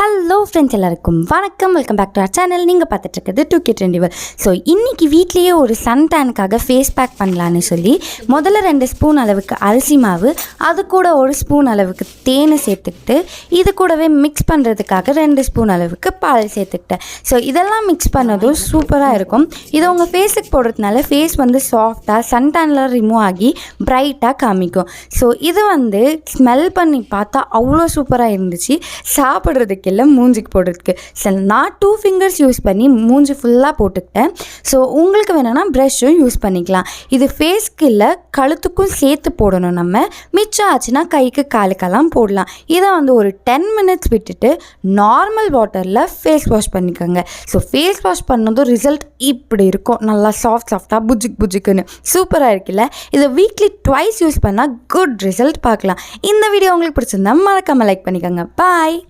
Hello friends எல்லாருக்கும் வணக்கம். Welcome back to our channel. நீங்கள் பார்த்துட்ருக்கிறது 2K ட்ரெண்டிவல். ஸோ இன்றைக்கி வீட்லேயே ஒரு சன் டேனுக்காக ஃபேஸ் பேக் பண்ணலான்னு சொல்லி முதல்ல 2 ஸ்பூன் அளவுக்கு அரிசி மாவு, அது கூட 1 ஸ்பூன் அளவுக்கு தேனை சேர்த்துக்கிட்டு இது கூடவே மிக்ஸ் பண்ணுறதுக்காக 2 ஸ்பூன் அளவுக்கு பால் சேர்த்துக்கிட்டேன். ஸோ இதெல்லாம் மிக்ஸ் பண்ணதும் சூப்பராக இருக்கும். இதை உங்கள் ஃபேஸுக்கு போடுறதுனால ஃபேஸ் சாஃப்டாக சன் டேனில் ரிமூவ் ஆகி பிரைட்டாக காமிக்கும். ஸோ இது ஸ்மெல் பண்ணி பார்த்தா அவ்வளோ சூப்பராக இருந்துச்சு. சாப்பிட்றதுக்கு இல்லை, மூஞ்சிக்கு போடுறதுக்கு. ஸோ நான் 2 ஃபிங்கர்ஸ் யூஸ் பண்ணி மூஞ்சி ஃபுல்லாக போட்டுக்கிட்டேன். ஸோ உங்களுக்கு வேணும்னா ப்ரஷ்ஷும் யூஸ் பண்ணிக்கலாம். இது ஃபேஸ்க்கு இல்லை, கழுத்துக்கும் சேர்த்து போடணும். நம்ம மிச்சம் ஆச்சுன்னா கைக்கு காலுக்கெல்லாம் போடலாம். இதை ஒரு 10 மினிட்ஸ் விட்டுட்டு நார்மல் வாட்டரில் ஃபேஸ் வாஷ் பண்ணிக்கோங்க. ஸோ ஃபேஸ் வாஷ் பண்ணதும் ரிசல்ட் இப்படி இருக்கும். நல்லா சாஃப்டாக புஜுக்குன்னு சூப்பராக இருக்குல்ல. இதை வீக்லி 2 யூஸ் பண்ணால் குட் ரிசல்ட் பார்க்கலாம். இந்த வீடியோ உங்களுக்கு பிடிச்சிருந்தா மறக்காமல் லைக் பண்ணிக்கோங்க. பாய்.